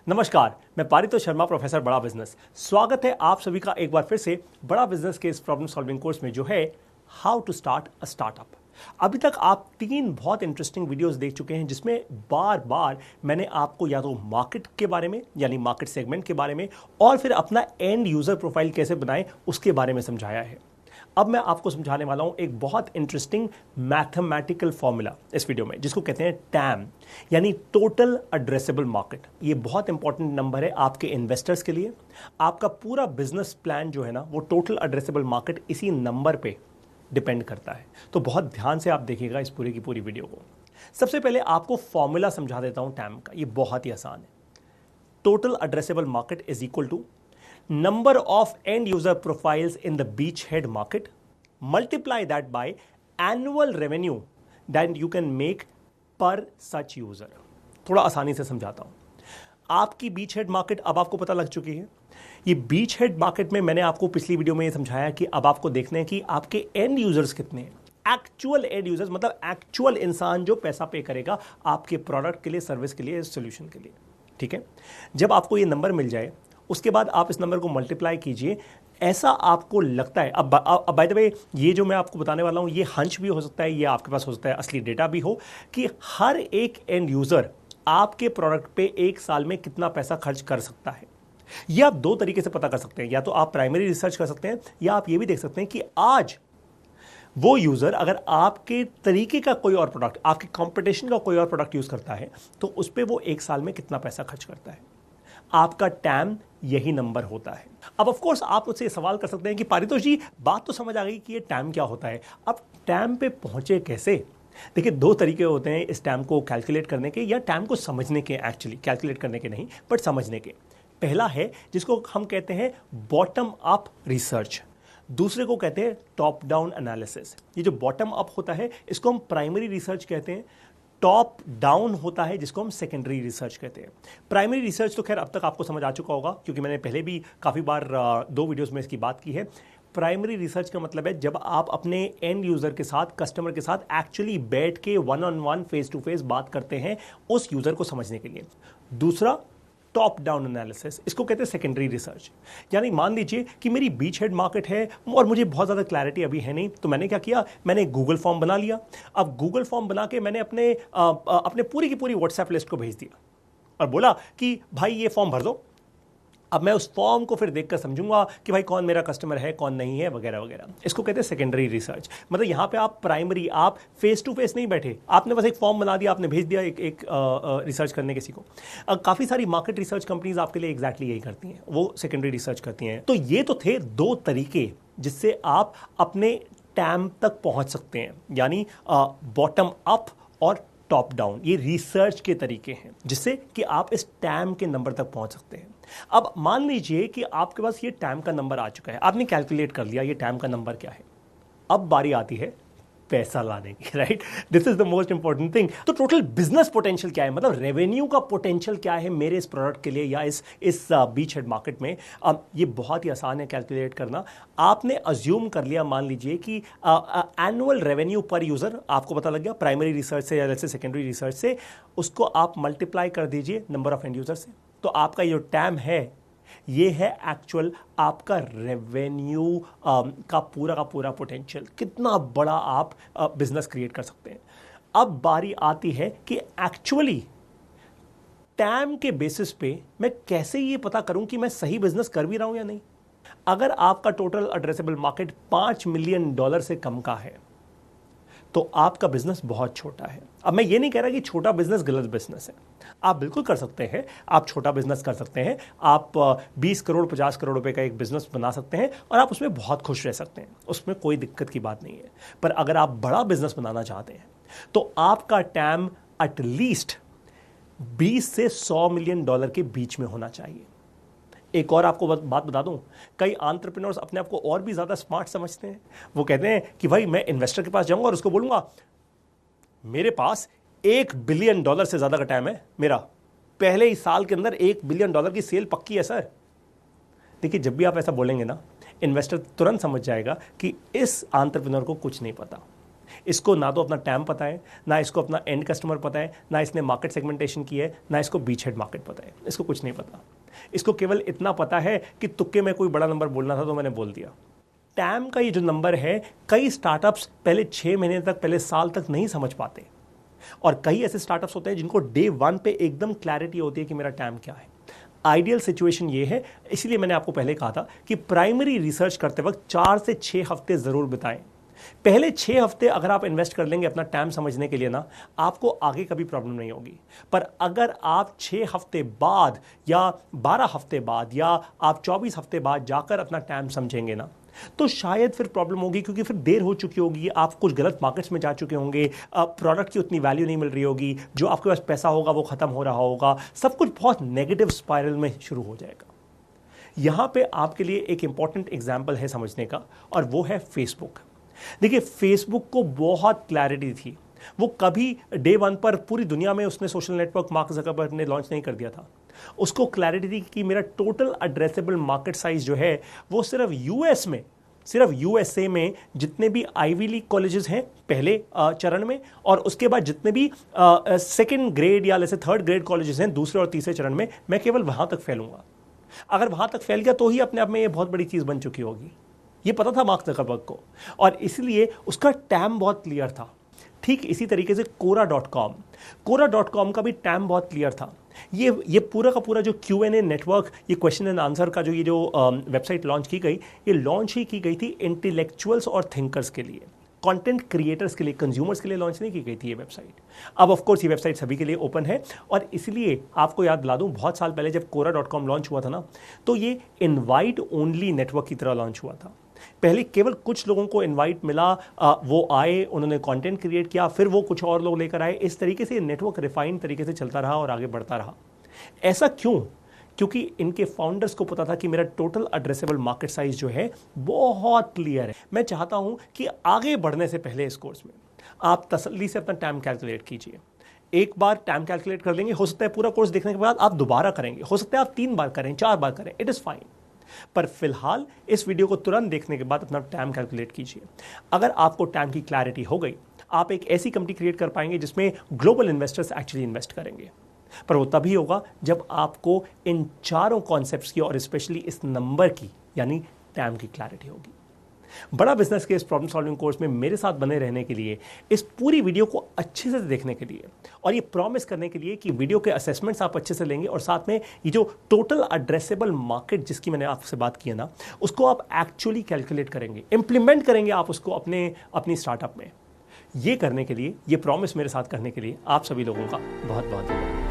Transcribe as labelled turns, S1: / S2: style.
S1: नमस्कार, मैं पारितोष शर्मा, प्रोफेसर बड़ा बिजनेस। स्वागत है आप सभी का एक बार फिर से बड़ा बिजनेस के इस प्रॉब्लम सॉल्विंग कोर्स में, जो है how to start a startup. अभी तक आप 3 बहुत इंटरेस्टिंग वीडियोस देख चुके हैं, जिसमें बार बार मैंने आपको या तो मार्केट के बारे में, यानी मार्केट सेगमेंट के बारे में, और फिर अपना एंड यूजर प्रोफाइल कैसे बनाएं उसके बारे में समझाया है। अब मैं आपको समझाने वाला हूं एक बहुत इंटरेस्टिंग मैथमेटिकल फॉर्मूला इस वीडियो में, जिसको कहते हैं टैम, यानी टोटल एड्रेसेबल मार्केट। ये बहुत इंपॉर्टेंट नंबर है आपके इन्वेस्टर्स के लिए। आपका पूरा बिजनेस प्लान जो है ना, वो टोटल एड्रेसेबल मार्केट इसी नंबर पे डिपेंड करता है। तो बहुत ध्यान से आप देखिएगा इस पूरी की पूरी वीडियो को। सबसे पहले आपको फॉर्मूला समझा देता हूं टैम का। ये बहुत ही आसान है। Total addressable market is equal to number of end user profiles in the beachhead market, multiply that by annual revenue that you can make per such user। थोड़ा आसानी से समझाता हूं। आपकी बीच हेड मार्केट अब आपको पता लग चुकी है। ये बीच हेड मार्केट में मैंने आपको पिछली वीडियो में ये समझाया कि अब आपको देखना है कि आपके एंड यूजर्स कितने हैं। एक्चुअल एंड यूजर्स मतलब एक्चुअल इंसान जो पैसा पे करेगा आपके प्रोडक्ट के लिए, सर्विस के लिए, सोल्यूशन के लिए। ठीक है, जब आपको ये नंबर मिल जाए, उसके बाद आप इस नंबर को मल्टीप्लाई कीजिए। ऐसा आपको लगता है, अब बाय द वे, ये जो मैं आपको बताने वाला हूं, ये हंच भी हो सकता है, ये आपके पास हो सकता है असली डेटा भी हो, कि हर एक एंड यूजर आपके प्रोडक्ट पे एक साल में कितना पैसा खर्च कर सकता है। ये आप 2 तरीके से पता कर सकते हैं। या तो आप प्राइमरी रिसर्च कर सकते हैं, या आप ये भी देख सकते हैं कि आज वो यूजर अगर आपके तरीके का कोई और प्रोडक्ट, आपके कंपटीशन का कोई और प्रोडक्ट यूज करता है, तो उस पर वो एक साल में कितना पैसा खर्च करता है। आपका टैम यही नंबर होता है। अब ऑफ कोर्स आप मुझसे सवाल कर सकते हैं कि पारितोष जी, बात तो समझ आ गई कि ये टैम क्या होता है, अब टैम पे पहुंचे कैसे। देखिए, 2 तरीके होते हैं इस टैम को कैलकुलेट करने के, या टैम को समझने के। एक्चुअली कैलकुलेट करने के नहीं, बट समझने के। पहला है जिसको हम कहते हैं बॉटम अप रिसर्च, दूसरे को कहते हैं टॉप डाउन एनालिसिस। ये जो बॉटम अप होता है इसको हम प्राइमरी रिसर्च कहते हैं, टॉप डाउन होता है जिसको हम सेकेंडरी रिसर्च कहते हैं। प्राइमरी रिसर्च तो खैर अब तक आपको समझ आ चुका होगा, क्योंकि मैंने पहले भी काफ़ी बार 2 वीडियोस में इसकी बात की है। प्राइमरी रिसर्च का मतलब है जब आप अपने एंड यूज़र के साथ, कस्टमर के साथ एक्चुअली बैठ के one on one, face to face बात करते हैं उस यूज़र को समझने के लिए। दूसरा टॉप डाउन एनालिसिस, इसको कहते हैं सेकेंडरी रिसर्च। यानी मान लीजिए कि मेरी बीच हेड मार्केट है और मुझे बहुत ज़्यादा क्लैरिटी अभी है नहीं, तो मैंने क्या किया, मैंने गूगल फॉर्म बना लिया। अब गूगल फॉर्म बना के मैंने अपने पूरी की पूरी व्हाट्सएप लिस्ट को भेज दिया और बोला कि भाई ये फॉर्म भर दो। अब मैं उस फॉर्म को फिर देखकर समझूंगा कि भाई कौन मेरा कस्टमर है, कौन नहीं है, वगैरह वगैरह। इसको कहते हैं सेकेंडरी रिसर्च। मतलब यहां पे आप प्राइमरी, आप फेस टू फेस नहीं बैठे, आपने बस एक फॉर्म बना दिया, आपने भेज दिया एक रिसर्च करने किसी को। काफ़ी सारी मार्केट रिसर्च कंपनीज आपके लिए एग्जैक्टली यही करती हैं, वो सेकेंडरी रिसर्च करती हैं। तो ये तो थे 2 तरीके जिससे आप अपने टैम तक पहुंच सकते हैं, यानी बॉटम अप और टॉप डाउन। ये रिसर्च के तरीके हैं जिससे कि आप इस टैम के नंबर तक पहुंच सकते हैं। अब मान लीजिए कि आपके पास ये टैम का नंबर आ चुका है, आपने कैलकुलेट कर लिया ये टैम का नंबर क्या है। अब बारी आती है पैसा लाने की, right. This is the most important thing. तो टोटल बिजनेस पोटेंशियल क्या है, मतलब रेवेन्यू का पोटेंशियल क्या है मेरे इस प्रोडक्ट के लिए, या इस बीच हेड मार्केट में। ये बहुत ही आसान है कैलकुलेट करना। आपने अज्यूम कर लिया, मान लीजिए कि एनुअल रेवेन्यू पर यूजर आपको पता लग गया प्राइमरी रिसर्च से या जैसे सेकेंडरी रिसर्च से, उसको आप मल्टीप्लाई कर दीजिए नंबर ऑफ एंड यूजर से। तो आपका जो टैम है ये है एक्चुअल आपका रेवेन्यू का पूरा पोटेंशियल, कितना बड़ा आप बिजनेस क्रिएट कर सकते हैं। अब बारी आती है कि एक्चुअली टैम के बेसिस पे मैं कैसे ये पता करूं कि मैं सही बिजनेस कर भी रहा हूं या नहीं। अगर आपका टोटल एड्रेसेबल मार्केट $5 मिलियन से कम का है तो आपका बिजनेस बहुत छोटा है। अब मैं ये नहीं कह रहा कि छोटा बिजनेस गलत बिजनेस है, आप बिल्कुल कर सकते हैं, आप छोटा बिजनेस कर सकते हैं, आप 20 करोड़ 50 करोड़ रुपए का एक बिजनेस बना सकते हैं और आप उसमें बहुत खुश रह सकते हैं, उसमें कोई दिक्कत की बात नहीं है। पर अगर आप बड़ा बिजनेस बनाना चाहते हैं तो आपका टैम एटलीस्ट 20 से $100 मिलियन के बीच में होना चाहिए। एक और आपको बात बता दूं, कई एंटरप्रेन्योर्स अपने आप को और भी ज्यादा स्मार्ट समझते हैं। वो कहते हैं कि भाई मैं इन्वेस्टर के पास जाऊंगा और उसको बोलूंगा मेरे पास $1 बिलियन से ज्यादा का टाइम है, मेरा पहले ही साल के अंदर $1 बिलियन की सेल पक्की है सर। देखिए, जब भी आप ऐसा बोलेंगे ना, इन्वेस्टर तुरंत समझ जाएगा कि इस एंटरप्रेन्योर को कुछ नहीं पता। इसको ना तो अपना टैम पता है, ना इसको अपना एंड कस्टमर पता है, ना इसने मार्केट सेगमेंटेशन की है, ना इसको बीच हेड मार्केट पता है, इसको कुछ नहीं पता। इसको केवल इतना पता है कि तुक्के में कोई बड़ा नंबर बोलना था तो मैंने बोल दिया। टैम का ये जो नंबर है, कई स्टार्टअप्स पहले 6 महीने तक, पहले साल तक नहीं समझ पाते, और कई ऐसे स्टार्टअप्स होते हैं जिनको डे 1 पे एकदम क्लैरिटी होती है कि मेरा टैम क्या है। आइडियल सिचुएशन ये है, इसलिए मैंने आपको पहले कहा था कि प्राइमरी रिसर्च करते वक्त 4 से 6 हफ्ते जरूर बिताएं। पहले 6 हफ्ते अगर आप इन्वेस्ट कर लेंगे अपना टाइम समझने के लिए ना, आपको आगे कभी प्रॉब्लम नहीं होगी। पर अगर आप 6 हफ्ते बाद या 12 हफ्ते बाद या आप 24 हफ्ते बाद जाकर अपना टाइम समझेंगे ना, तो शायद फिर प्रॉब्लम होगी, क्योंकि फिर देर हो चुकी होगी, आप कुछ गलत मार्केट्स में जा चुके होंगे, प्रोडक्ट की उतनी वैल्यू नहीं मिल रही होगी, जो आपके पास पैसा होगा वो खत्म हो रहा होगा, सब कुछ बहुत नेगेटिव स्पाइरल में शुरू हो जाएगा। यहां पे आपके लिए एक इंपॉर्टेंट एग्जाम्पल है समझने का, और वो है फेसबुक। देखिए, फेसबुक को बहुत क्लैरिटी थी। वो कभी डे 1 पर पूरी दुनिया में उसने सोशल नेटवर्क मार्क ज़करबर्ग ने लॉन्च नहीं कर दिया था। उसको क्लैरिटी थी कि मेरा टोटल एड्रेसेबल मार्केट साइज जो है वो सिर्फ यूएस में, सिर्फ यूएसए में जितने भी आईवी लीग कॉलेजेस हैं पहले चरण में, और उसके बाद जितने भी सेकंड ग्रेड या जैसे थर्ड ग्रेड कॉलेजेस हैं दूसरे और तीसरे चरण में, मैं केवल वहां तक फैलूंगा। अगर वहां तक फैल गया तो ही अपने आप में ये बहुत बड़ी चीज बन चुकी होगी। ये पता था मार्क ज़करबर्ग को, और इसलिए उसका टैम बहुत क्लियर था। ठीक इसी तरीके से कोरा.कॉम का भी टैम बहुत क्लियर था। ये पूरा का पूरा जो Q&A नेटवर्क, ये क्वेश्चन एंड आंसर का जो वेबसाइट लॉन्च की गई, ये लॉन्च ही की गई थी इंटेलेक्चुअल्स और थिंकर्स के लिए, कंटेंट क्रिएटर्स के लिए, कंज्यूमर्स के लिए लॉन्च नहीं की गई थी ये वेबसाइट। अब ऑफ कोर्स ये वेबसाइट सभी के लिए ओपन है, और इसलिए आपको याद दिला दूं, बहुत साल पहले जब कोरा.कॉम लॉन्च हुआ था ना, तो ये इनवाइट ओनली नेटवर्क की तरह लॉन्च हुआ था। पहले केवल कुछ लोगों को इनवाइट मिला, वो आए, उन्होंने कंटेंट क्रिएट किया, फिर वो कुछ और लोग लेकर आए। इस तरीके से नेटवर्क रिफाइंड तरीके से चलता रहा और आगे बढ़ता रहा। ऐसा क्यों? क्योंकि इनके फाउंडर्स को पता था कि मेरा टोटल एड्रेसेबल मार्केट साइज जो है बहुत क्लियर है। मैं चाहता हूं कि आगे बढ़ने से पहले इस कोर्स में आप तसल्ली से अपना टाइम कैलकुलेट कीजिए। एक बार टाइम कैलकुलेट कर लेंगे, हो सकता है पूरा कोर्स देखने के बाद आप दोबारा करेंगे, हो सकता है आप 3 बार करें, 4 बार करें, इट इज फाइन। पर फिलहाल इस वीडियो को तुरंत देखने के बाद अपना टाइम कैलकुलेट कीजिए। अगर आपको टाइम की क्लैरिटी हो गई, आप एक ऐसी कंपनी क्रिएट कर पाएंगे जिसमें ग्लोबल इन्वेस्टर्स एक्चुअली इन्वेस्ट करेंगे। पर वो तभी होगा जब आपको इन चारों कॉन्सेप्ट्स की, और स्पेशली इस नंबर की, यानी टाइम की क्लैरिटी होगी। बड़ा बिजनेस के इस प्रॉब्लम सॉल्विंग कोर्स में मेरे साथ बने रहने के लिए, इस पूरी वीडियो को अच्छे से देखने के लिए, और ये प्रॉमिस करने के लिए कि वीडियो के असेसमेंट्स आप अच्छे से लेंगे, और साथ में ये जो टोटल एड्रेसेबल मार्केट जिसकी मैंने आपसे बात की है ना, उसको आप एक्चुअली कैलकुलेट करेंगे, इंप्लीमेंट करेंगे आप उसको अपनी स्टार्टअप में। ये करने के लिए, ये प्रॉमिस मेरे साथ करने के लिए आप सभी लोगों का बहुत बहुत धन्यवाद।